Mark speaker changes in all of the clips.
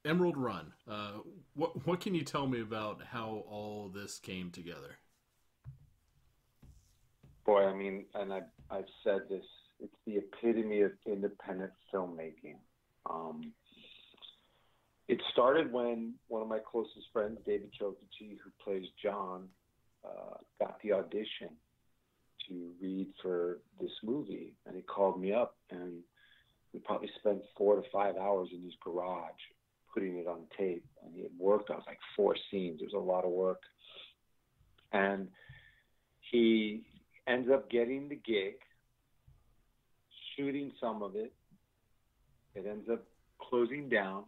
Speaker 1: Emerald Run. What can you tell me about how all this came together?
Speaker 2: Boy, I mean, and I've said this, it's the epitome of independent filmmaking. Um, it started when one of my closest friends, David Chokachi, who plays John, got the audition to read for this movie, and he called me up, and we probably spent 4 to 5 hours in his garage putting it on tape, and he had worked on like 4 scenes. It was a lot of work, and he ends up getting the gig, shooting some of it. It ends up closing down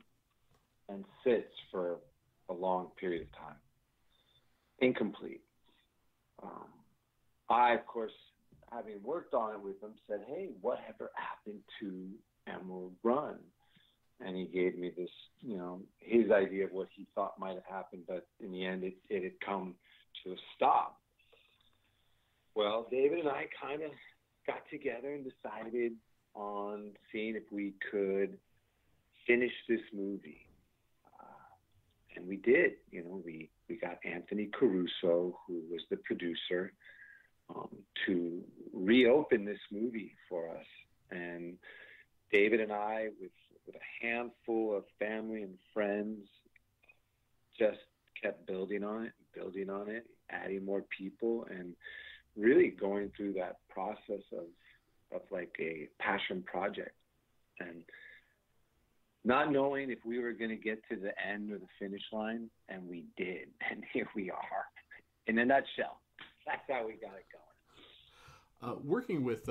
Speaker 2: and sits for a long period of time, incomplete. Um, I, of course, having worked on it with him, said, "Hey, whatever happened to Emerald Run?" And he gave me this, his idea of what he thought might have happened, but in the end, it had come to a stop. Well, David and I kind of got together and decided on seeing if we could finish this movie. And we did. We got Anthony Caruso, who was the producer, to reopen this movie for us. And David and I, with a handful of family and friends, just kept building on it, adding more people, and really going through that process of like a passion project, and not knowing if we were going to get to the end or the finish line, and we did, and here we are. In a nutshell, that's how we got it going.
Speaker 1: Working with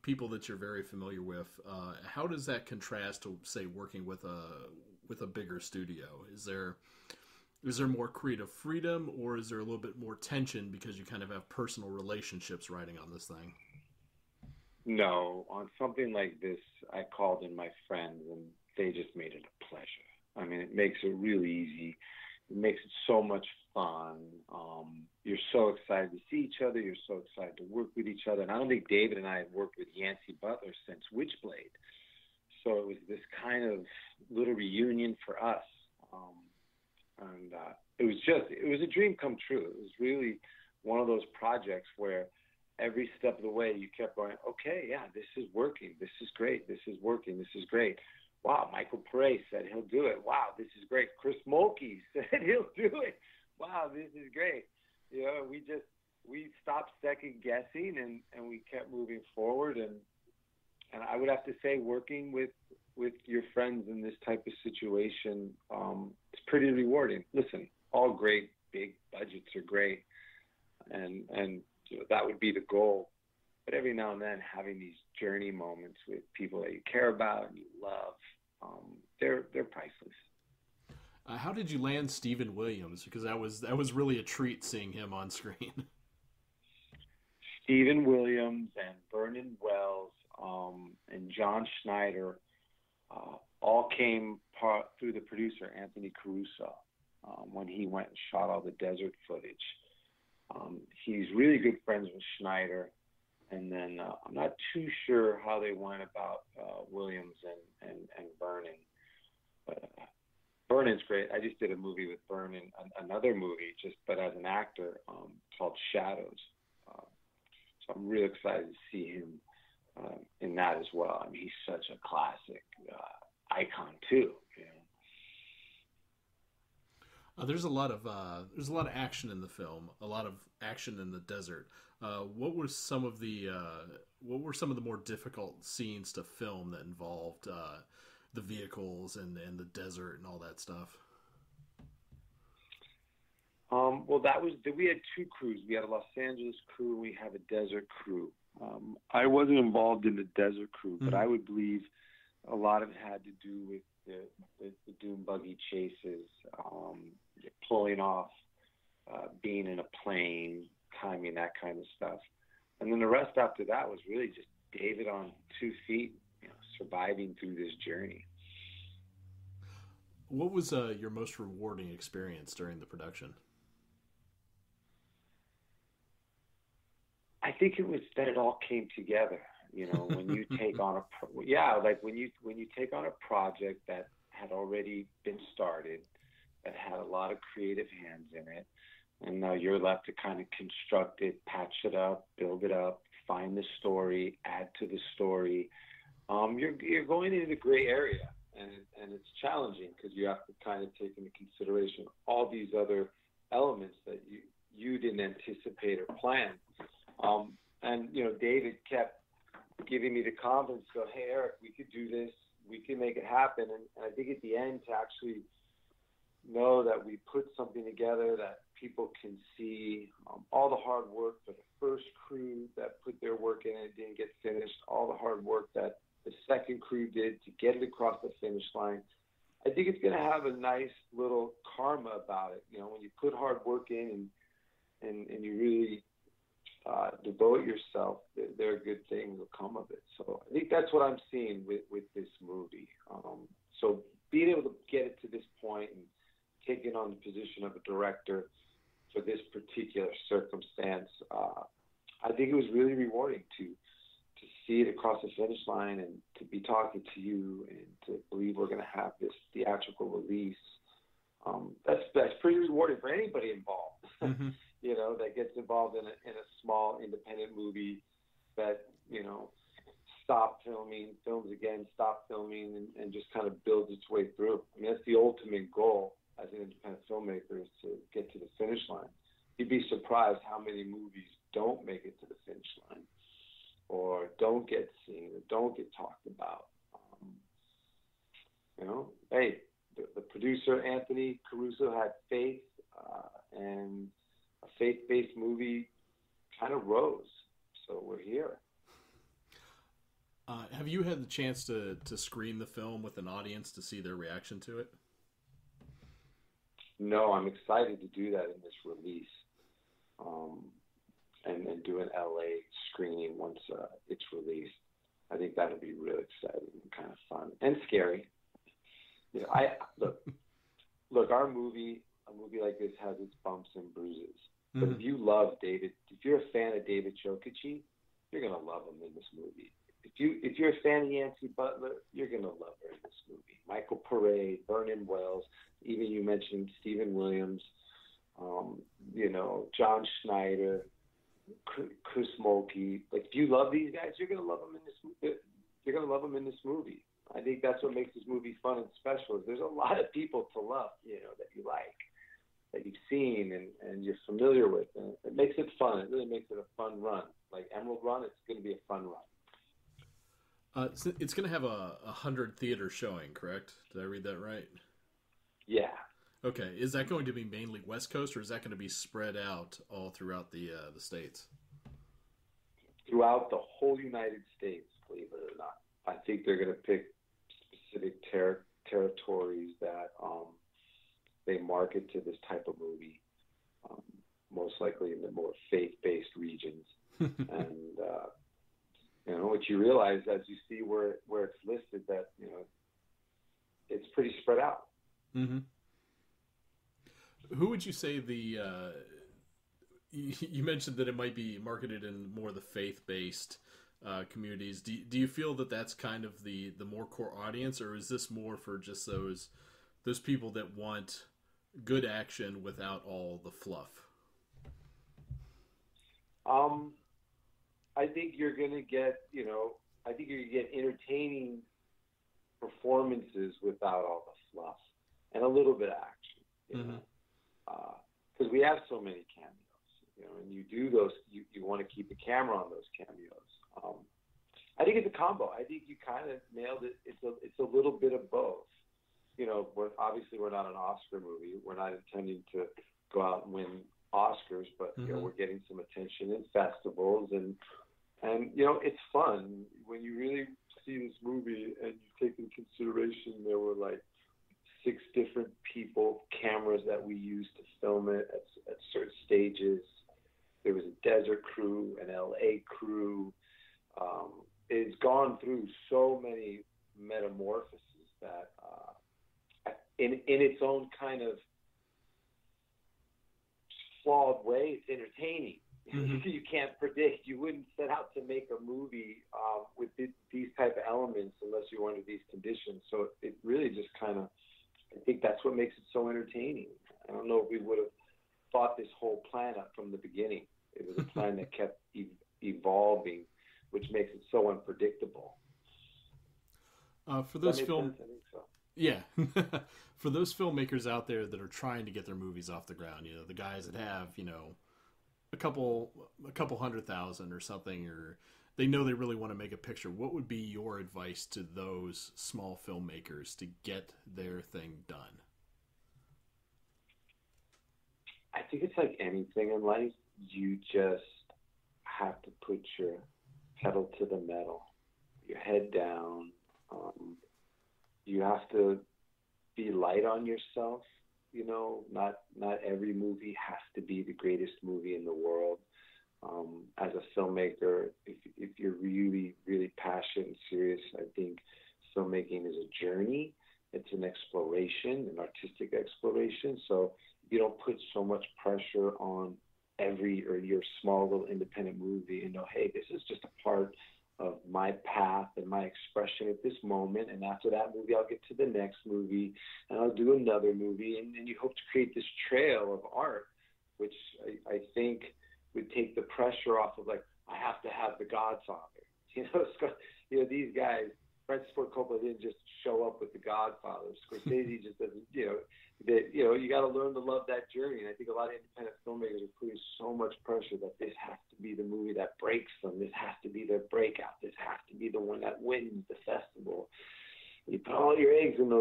Speaker 1: people that you're very familiar with, how does that contrast to say working with a bigger studio? Is there more creative freedom, or is there a little bit more tension because you kind of have personal relationships riding on this thing?
Speaker 2: No, on something like this, I called in my friends, and they just made it a pleasure. I mean, it makes it really easy. It makes it so much fun. You're so excited to see each other. You're so excited to work with each other. And I don't think David and I had worked with Yancy Butler since Witchblade. So it was this kind of little reunion for us. And it was a dream come true. It was really one of those projects where every step of the way you kept going, okay, yeah, this is working. This is great. This is working. This is great. Wow, Michael Pare said he'll do it. Wow, this is great. Chris Mulkey said he'll do it. Wow, this is great. We stopped second guessing, and we kept moving forward. And I would have to say, working with your friends in this type of situation, it's pretty rewarding. Listen, all great big budgets are great, and that would be the goal. But every now and then, having these journey moments with people that you care about and you love, they're priceless.
Speaker 1: How did you land Stephen Williams? Because that was really a treat seeing him on screen.
Speaker 2: Stephen Williams and Vernon Wells, and John Schneider, all came through the producer, Anthony Caruso, when he went and shot all the desert footage. He's really good friends with Schneider. And then I'm not too sure how they went about Williams and Vernon. But Vernon's great. I just did a movie with Vernon, another movie, but as an actor, called Shadows. So I'm really excited to see him in that as well. I mean, he's such a classic icon too.
Speaker 1: There's a lot of action in the film, a lot of action in the desert. What were some of the more difficult scenes to film that involved the vehicles and the desert and all that stuff?
Speaker 2: Well, we had two crews. We had a Los Angeles crew, and we have a desert crew. I wasn't involved in the desert crew, but I would believe a lot of it had to do with the dune buggy chases, pulling off, being in a plane, timing, that kind of stuff. And then the rest after that was really just David on 2 feet, surviving through this journey.
Speaker 1: What was your most rewarding experience during the production?
Speaker 2: I think it was that it all came together. When you take on like when you take on a project that had already been started, that had a lot of creative hands in it, and now you're left to kind of construct it, patch it up, build it up, find the story, add to the story. You're going into the gray area, and it's challenging because you have to kind of take into consideration all these other elements that you didn't anticipate or plan. And David kept giving me the confidence, go, hey Eric, we could do this, we can make it happen. And I think at the end, to actually know that we put something together that people can see, all the hard work for the first crew that put their work in and didn't get finished, all the hard work that the second crew did to get it across the finish line. I think it's going to have a nice little karma about it. When you put hard work in and you really devote yourself, there are good things will come of it. So I think that's what I'm seeing with this movie. So being able to get it to this point and taking on the position of a director for this particular circumstance, I think it was really rewarding to see it across the finish line and to be talking to you and to believe we're going to have this theatrical release. That's pretty rewarding for anybody involved.
Speaker 1: Mm-hmm.
Speaker 2: That gets involved in a small independent movie that, stop filming, films again, stop filming, and just kind of builds its way through. I mean, that's the ultimate goal as an independent filmmaker, is to get to the finish line. You'd be surprised how many movies don't make it to the finish line or don't get seen or don't get talked about. Hey, the producer, Anthony Caruso, had faith, and a faith-based movie kind of rose. So we're here.
Speaker 1: Have you had the chance to screen the film with an audience to see their reaction to it?
Speaker 2: No, I'm excited to do that in this release, and do an LA screening once it's released. I think that'll be really exciting and kind of fun and scary. Look, a movie like this has its bumps and bruises.
Speaker 1: Mm-hmm.
Speaker 2: But if you love David, if you're a fan of David Chokachi, you're gonna love him in this movie. If you're a fan of Yancy Butler, you're gonna love her in this movie. Michael Pare, Vernon Wells, even you mentioned Stephen Williams, John Schneider, Chris Mulkey. Like, if you love these guys, you're gonna love them in this. You're gonna love them in this movie. I think that's what makes this movie fun and special. Is there's a lot of people to love, that you like, that you've seen and you're familiar with, and it makes it fun. It really makes it a fun run. Like Emerald Run, it's going to be a fun run.
Speaker 1: So it's going to have a 100 theater showing, correct? Did I read that right?
Speaker 2: Yeah.
Speaker 1: Okay. Is that going to be mainly West Coast, or is that going to be spread out all throughout the States?
Speaker 2: Throughout the whole United States, believe it or not. I think they're going to pick specific territories that they market to this type of movie, most likely in the more faith-based regions. And what you realize as you see where it's listed, that it's pretty spread out.
Speaker 1: Mm-hmm. Who would you say you mentioned that it might be marketed in more the faith-based communities. Do you feel that that's kind of the more core audience, or is this more for just those people that want good action without all the fluff?
Speaker 2: I think you're gonna get entertaining performances without all the fluff and a little bit of action. Because we have so many cameos, and you do those. You want to keep the camera on those cameos. I think it's a combo. I think you kind of nailed it. It's a little bit of both. We're not an Oscar movie. We're not intending to go out and win Oscars, but we're getting some attention in festivals, and it's fun when you really see this movie and you take into consideration there were like 6 different cameras that we used to film it at certain stages. There was a desert crew, an LA crew. It's gone through so many metamorphoses that in its own kind of flawed way, it's entertaining.
Speaker 1: Mm-hmm.
Speaker 2: You can't predict. You wouldn't set out to make a movie with these type of elements unless you were under these conditions. So it really just kind of, I think that's what makes it so entertaining. I don't know if we would have thought this whole plan up from the beginning. It was a plan that kept evolving, which makes it so unpredictable.
Speaker 1: For those
Speaker 2: I think so.
Speaker 1: Yeah. For those filmmakers out there that are trying to get their movies off the ground, the guys that have, a couple 100,000 or something, or they know they really want to make a picture, what would be your advice to those small filmmakers to get their thing done?
Speaker 2: I think it's like anything in life. You just have to put your pedal to the metal, your head down. You have to be light on yourself. Not every movie has to be the greatest movie in the world. As a filmmaker, if you're really, really passionate and serious, I think filmmaking is a journey. It's an exploration, an artistic exploration. So you don't put so much pressure on your small little independent movie and hey, this is just a part of my path and my expression at this moment, and after that movie I'll get to the next movie and I'll do another movie, and you hope to create this trail of art, which I think would take the pressure off of like, I have to have the Godfather. These guys, Francis Ford Coppola didn't just show up with the Godfather. Scorsese just doesn't, you got to learn to love that journey. And I think a lot of independent filmmakers are putting so much pressure that this has to be the movie that breaks them. This has to be their breakout. This has to be the one that wins the festival. You put all your eggs in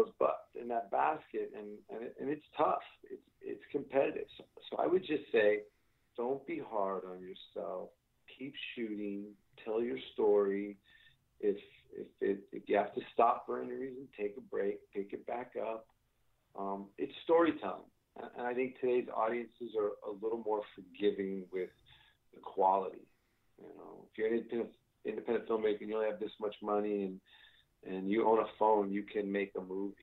Speaker 2: in that basket, and it's tough. It's competitive. So I would just say, don't be hard on yourself. Keep shooting. Tell your story. If you have to stop for any reason, take a break, pick it back up. It's storytelling. And I think today's audiences are a little more forgiving with the quality. If you're an independent filmmaker and you only have this much money and you own a phone, you can make a movie.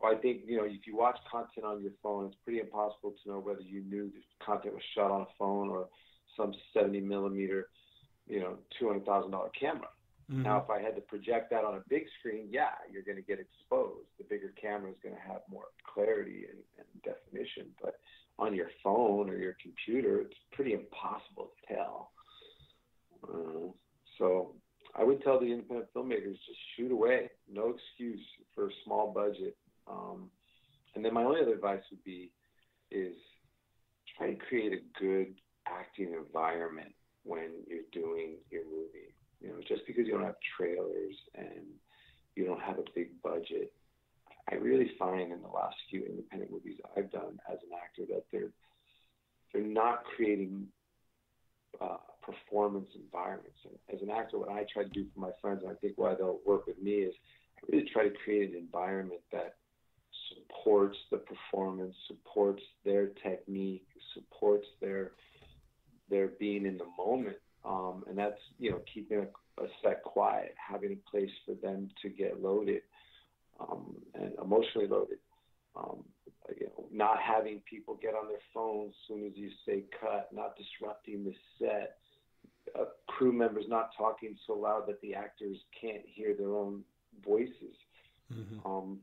Speaker 2: I think, if you watch content on your phone, it's pretty impossible to know whether you knew the content was shot on a phone or some 70 millimeter, $200,000 camera. Mm-hmm. Now, if I had to project that on a big screen, you're going to get exposed. The bigger camera is going to have more clarity and definition. But on your phone or your computer, it's pretty impossible to tell. So I would tell the independent filmmakers, just shoot away. No excuse for a small budget. And then my only other advice would be is try to create a good acting environment when you're doing your movie. Just because you don't have trailers and you don't have a big budget, I really find in the last few independent movies I've done as an actor that they're not creating performance environments. And as an actor, what I try to do for my friends, and I think why they'll work with me, is I really try to create an environment that supports the performance, supports their technique, supports their being in the moment. And that's, keeping a set quiet, having a place for them to get loaded and emotionally loaded. Not having people get on their phones as soon as you say cut, not disrupting the set, crew members not talking so loud that the actors can't hear their own voices. Mm-hmm.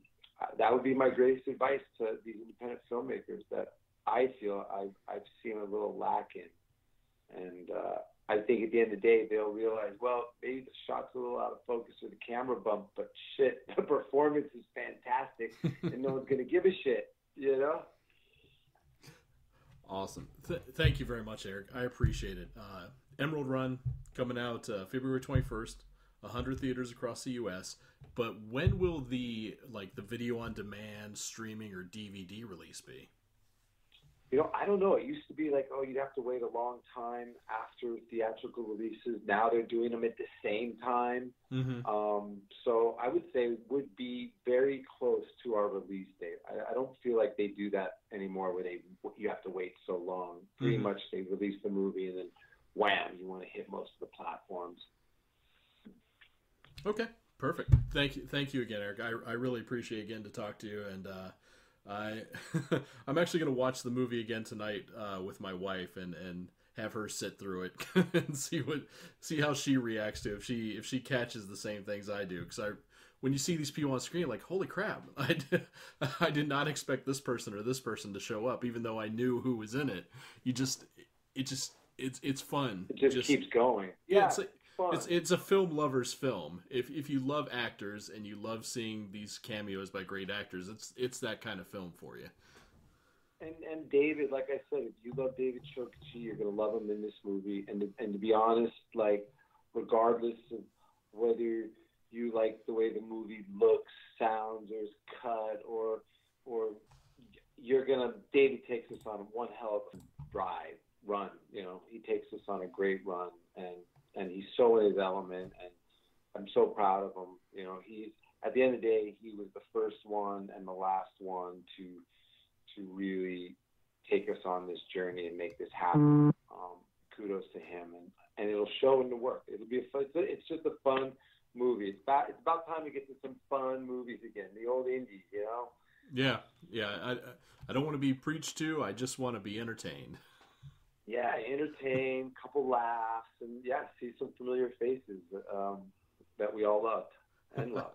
Speaker 2: That would be my greatest advice to these independent filmmakers that I feel I've seen a little lack in. And I think at the end of the day, they'll realize, well, maybe the shot's a little out of focus or the camera bump, but shit, the performance is fantastic and no one's going to give a shit,
Speaker 1: Awesome. Thank you very much, Eric. I appreciate it. Emerald Run coming out February 21st, 100 theaters across the U.S. But when will the video on demand, streaming, or DVD release be?
Speaker 2: I don't know. It used to be like, you'd have to wait a long time after theatrical releases. Now they're doing them at the same time. Mm-hmm. So I would say it would be very close to our release date. I don't feel like they do that anymore where you have to wait so long. Pretty much they release the movie and then wham, you want to hit most of the platforms.
Speaker 1: Okay, perfect. Thank you again, Eric. I really appreciate again to talk to you, and I I'm actually going to watch the movie again tonight with my wife and have her sit through it and see how she reacts to it, if she catches the same things I do, because I when you see these people on screen, like, holy crap, I did not expect this person or this person to show up, even though I knew who was in it. It's fun.
Speaker 2: It just keeps going.
Speaker 1: Yeah,
Speaker 2: Fun.
Speaker 1: it's a film lover's film. If you love actors and you love seeing these cameos by great actors, it's that kind of film for you.
Speaker 2: And David, like I said, if you love David Chokachi, you're gonna love him in this movie. And to be honest, like, regardless of whether you like the way the movie looks, sounds, or is cut, or David takes us on one hell of a run. He takes us on a great run, and he's so in his element, and I'm so proud of him. He's, at the end of the day, he was the first one and the last one to really take us on this journey and make this happen. Kudos to him, and it'll show in the work. It'll be it's just a fun movie. It's about time to get to some fun movies again, the old indies,
Speaker 1: Yeah. I don't want to be preached to. I just want to be entertained.
Speaker 2: Yeah, entertain, couple laughs, and see some familiar faces that we all loved and love.